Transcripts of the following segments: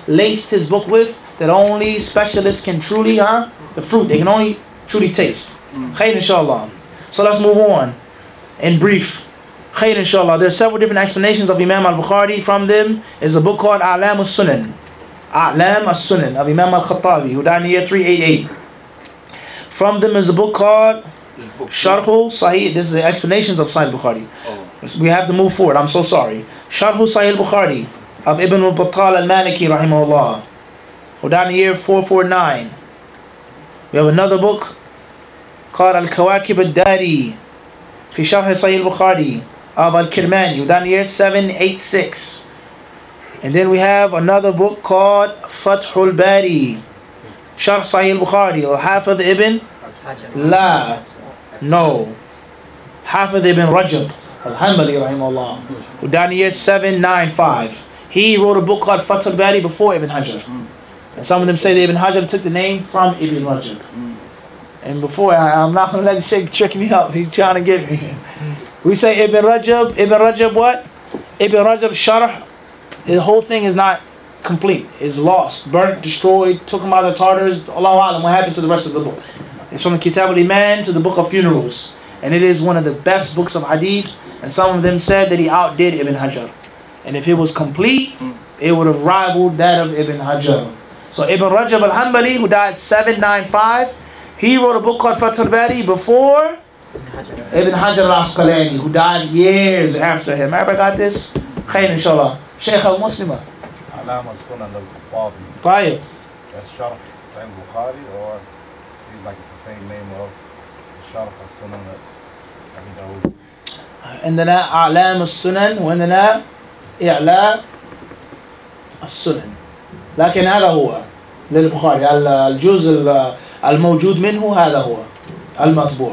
laced his book with that only specialists can truly, the fruit, they can only truly taste. Khair inshallah. So let's move on. In brief, khair inshallah. There are several different explanations of Imam al-Bukhari. From them is a book called A'lam as-Sunan. A'lam as-Sunan of Imam al-Khattabi, who died in the year 388. From them is a book called Sharh Sahih. This is the explanations of Sahih Bukhari. We have to move forward. I'm so sorry. Sharh Sahih Bukhari of Ibn al-Battal al-Maliki rahimahullah, who died in the year 449. We have another book called Al-Kawakib al-Dari fi Sharh Sahih Bukhari of Al-Kirmani, who died in the year 786. And then we have another book called Fathul Bari Sharh Sahih Bukhari or Hafidh ibn Hafidh ibn Rajab al-Hanbali rahimahullah, who died in the year 795. He wrote a book called Fathul Bari before Ibn Hajar. And some of them say that Ibn Hajar took the name from Ibn Rajab. And before, I'm not going to let the Shaykh trick me up. He's trying to get me. We say Ibn Rajab what? Ibn Rajab Sharh. The whole thing is not complete. It's lost, burnt, destroyed, took him out of the Tartars. Allahu A'lam, what happened to the rest of the book? It's from the Kitab al-Iman to the book of funerals. And it is one of the best books of hadith. And some of them said that he outdid Ibn Hajar. And if it was complete, it would have rivaled that of Ibn Hajar. So Ibn Rajab al-Hanbali, who died 795, he wrote a book called Fathul Bari before Ibn Hajar al-Asqalani, who died years after him. Everybody got this? Khair inshallah. Shaykh al-Muslima. A'lam as-Sunan al-Khattabi. Tayyib. That's Sharh Sahih Bukhari, or seems like it's the same name of Sharh as-Sunan Abi Dawud. عندنا أعلام السنن وعندنا إعلاء السنن، لكن هذا هو للبخاري الجزء الموجود منه هذا هو المطبوع.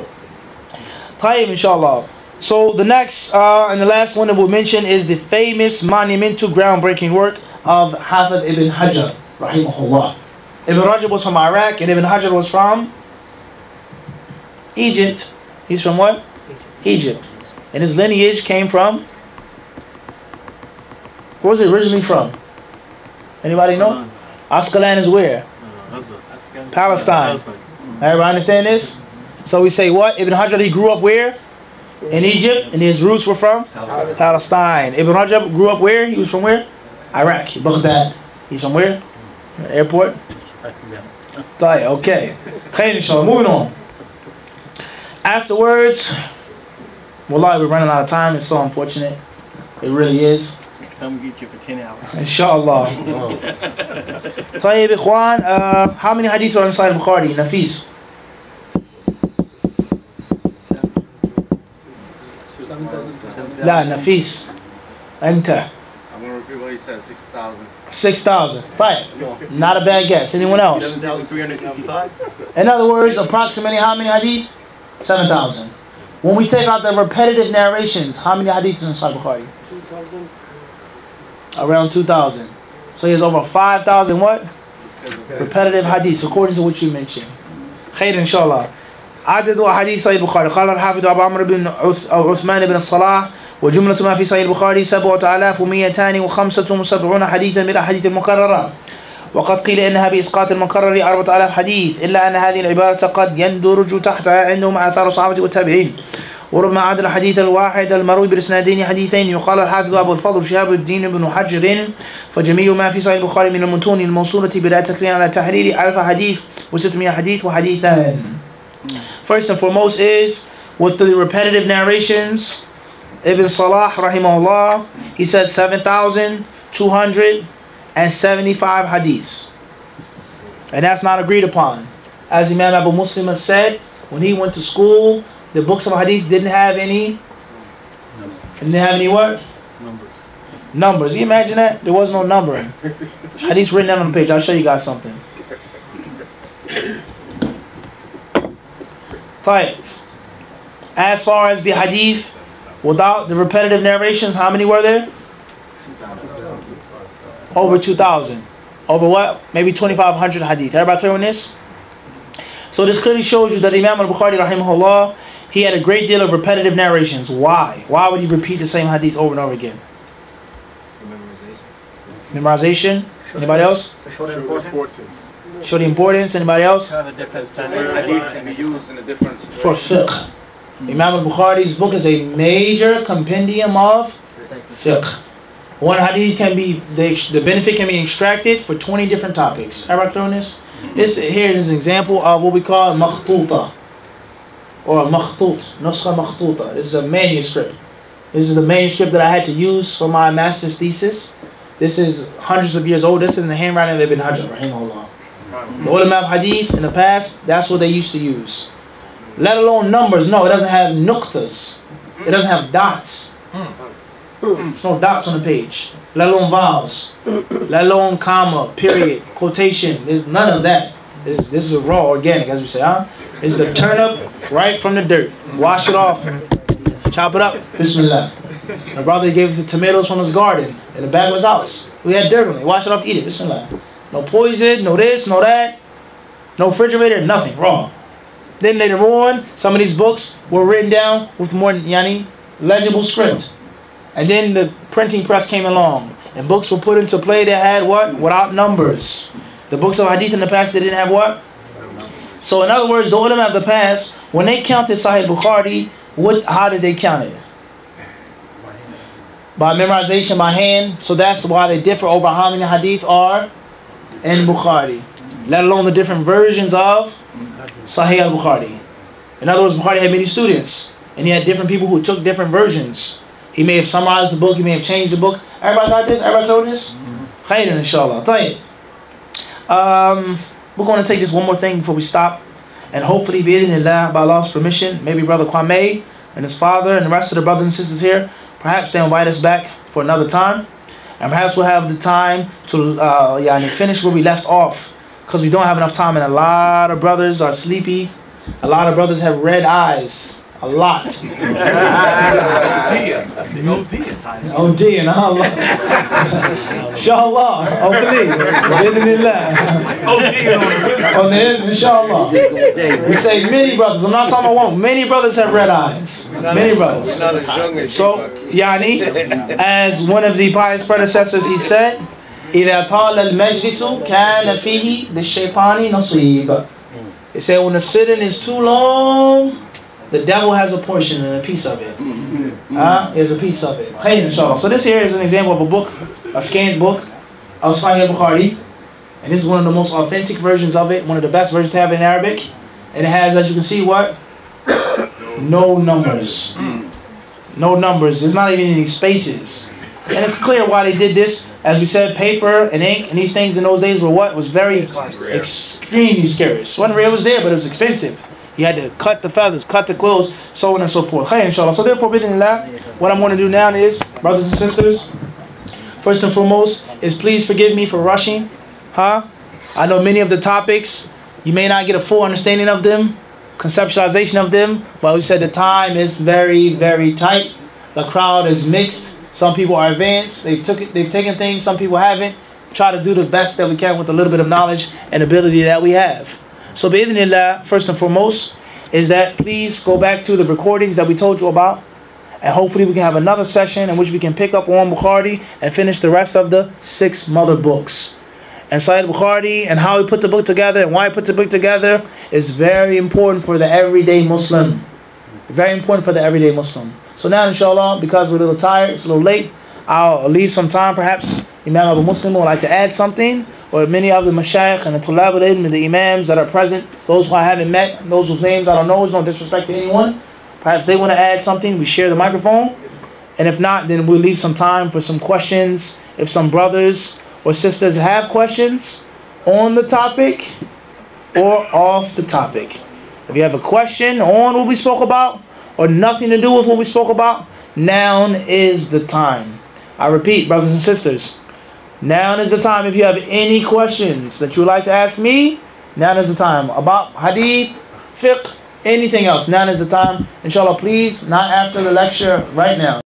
طيب إن شاء الله. So the next and the last one that we'll mention is the famous monumental groundbreaking work of Hafidh ibn Hajar rahimahullah. Ibn Rajab was from Iraq and Ibn Hajar was from Egypt. He's from what? Egypt. And his lineage came from, where was it originally from? Anybody know? Asqalan is where? Palestine. Everybody understand this? So we say what? Ibn Hajar, he grew up where? In Egypt, and his roots were from? Palestine. Ibn Rajab grew up where? He was from where? Iraq, Baghdad. He's from where? Airport? Okay. Khair inshallah. Moving on. Afterwards, wallahi, we're running out of time. It's so unfortunate. It really is. Next time we get you for 10 hours. Inshallah. Tayyib Ikhwan, how many hadiths are inside Bukhari? Nafis? 7,000. La, Nafis. Anta. I'm going to repeat what he said, 6,000. 6,000. Right. Not a bad guess. Anyone else? 7,365. In other words, approximately how many hadith? 7,000. When we take out the repetitive narrations, how many hadiths in Sahih Bukhari? 2,000. Around 2,000. So he has over 5,000 what? Repetitive hadiths, according to what you mentioned. Khair inshallah. عدد أحاديث صحيح البخاري قال الحافظ أبو عمرو بن عثمان بن الصلاح وجملة ما في صحيح البخاري 7,275 حديثا من الأحاديث المكررة، وقد قيل إنها بإسقاط المكرر 4,000 حديث، إلا أن هذه العبارة قد يندرج تحتها عندهم آثار الصحابة والتابعين، وربما عدل الحديث الواحد المروي بالإسنادين حديثين. يقال الحافظ أبو الفضل شهاب الدين بن حجر فجميع ما في صحيح البخاري من المتون الموصولة بلا تكرير على تحرير 1000 حديث و600 حديث وحديثان. First and foremost is with the repetitive narrations. Ibn Salah rahimahullah, he said 7,275 hadiths, and that's not agreed upon. As Imam Abu Muslim said, when he went to school, the books of hadith didn't have any what? Numbers. You imagine that? There was no number. Hadith written down on the page. I'll show you guys something. As far as the hadith without the repetitive narrations, how many were there? 2,000. Over 2,000. Over what? Maybe 2,500 hadith. Everybody clear on this? So this clearly shows you that Imam al-Bukhari rahimahullah, he had a great deal of repetitive narrations. Why? Why would he repeat the same hadith over and over again? Memorization. Anybody else? For short importance. Show the importance. Anybody else? Have a different Same standard. hadith can be used in a different For situation. fiqh. Imam al-Bukhari's book is a major compendium of fiqh. One hadith can be, the benefit can be extracted for 20 different topics. Everybody clear on this? This here is an example of what we call makhtuta. Or makhtut. Nuskha makhtuta. This is a manuscript. This is the manuscript that I had to use for my master's thesis. This is hundreds of years old. This is in the handwriting of Ibn Hajar, rahimahullah. The ulama of hadith in the past, that's what they used to use. Let alone numbers. No, it doesn't have nuqtas. It doesn't have dots. There's no dots on the page. Let alone vowels. Let alone comma, period, quotation. There's none of that. This is a raw organic, as we say, huh? It's the turnip right from the dirt. Wash it off. Chop it up. Bismillah. My brother gave us the tomatoes from his garden in the back of his house. We had dirt on it. Wash it off, eat it. Bismillah. No poison, no this, no that. No refrigerator, nothing. Raw. Then later on, some of these books were written down with more legible script. And then the printing press came along. And books were put into play that had what? Without numbers. The books of hadith in the past, they didn't have what? So in other words, the ulama of the past, when they counted Sahih Bukhari, how did they count it? By memorization, by hand. So that's why they differ over how many hadith are in Bukhari. Let alone the different versions of Sahih al-Bukhari. In other words, Bukhari had many students. And he had different people who took different versions. He may have summarized the book, he may have changed the book. Everybody got this? Everybody know this? Khairan, inshallah. We're going to take just one more thing before we stop. And hopefully, bi-idhnillah, by Allah's permission, maybe Brother Kwame and his father and the rest of the brothers and sisters here, perhaps they'll invite us back for another time. And perhaps we'll have the time to finish where we left off. Because we don't have enough time and a lot of brothers are sleepy. A lot of brothers have red eyes. A lot. The OD is high. OD and Allah. Inshallah. Hopefully. On the end, inshallah. We say many brothers. I'm not talking about one. Many brothers have red eyes. Many brothers. So, as one of the pious predecessors, he said, إِذَا طَالَ الْمَجْلِسُ كَانَ فِيهِ لِلشَّيْطَانِ نَصِيبًا. He said, when the sitting is too long, the devil has a portion and a piece of it. There's a piece of it. So this here is an example of a book, a scanned book of Sahih Bukhari. And this is one of the most authentic versions of it, one of the best versions to have in Arabic. And it has, as you can see, what? No numbers. No numbers. There's not even any spaces. And it's clear why they did this. As we said, paper and ink and these things in those days were what? Was very extremely scarce. Wasn't real, it was there, but it was expensive. You had to cut the feathers, cut the quills, so on and so forth. Hey, inshallah. So therefore, what I'm going to do now is, brothers and sisters, first and foremost, is please forgive me for rushing. I know many of the topics, you may not get a full understanding of them, conceptualization of them, but we said the time is very, very tight. The crowd is mixed. Some people are advanced. They've taken things. Some people haven't. Try to do the best that we can with a little bit of knowledge and ability that we have. So, bi-idhnillah, first and foremost, is that please go back to the recordings that we told you about. And hopefully we can have another session in which we can pick up on Bukhari and finish the rest of the 6 mother books. And Sahih Bukhari and how he put the book together and why he put the book together is very important for the everyday Muslim. Very important for the everyday Muslim. So now, inshallah, because we're a little tired, it's a little late, I'll leave some time. Perhaps Imam Abu Muslim would like to add something, or many of the mashayikh and the tulab al-ilm and the imams that are present, those who I haven't met, those whose names I don't know, there's no disrespect to anyone. Perhaps they want to add something, we share the microphone. And if not, then we'll leave some time for some questions. If some brothers or sisters have questions on the topic or off the topic. If you have a question on what we spoke about, or nothing to do with what we spoke about, now is the time. I repeat, brothers and sisters, now is the time. If you have any questions that you would like to ask me, now is the time. About hadith, fiqh, anything else, now is the time. Inshallah, please, not after the lecture, right now.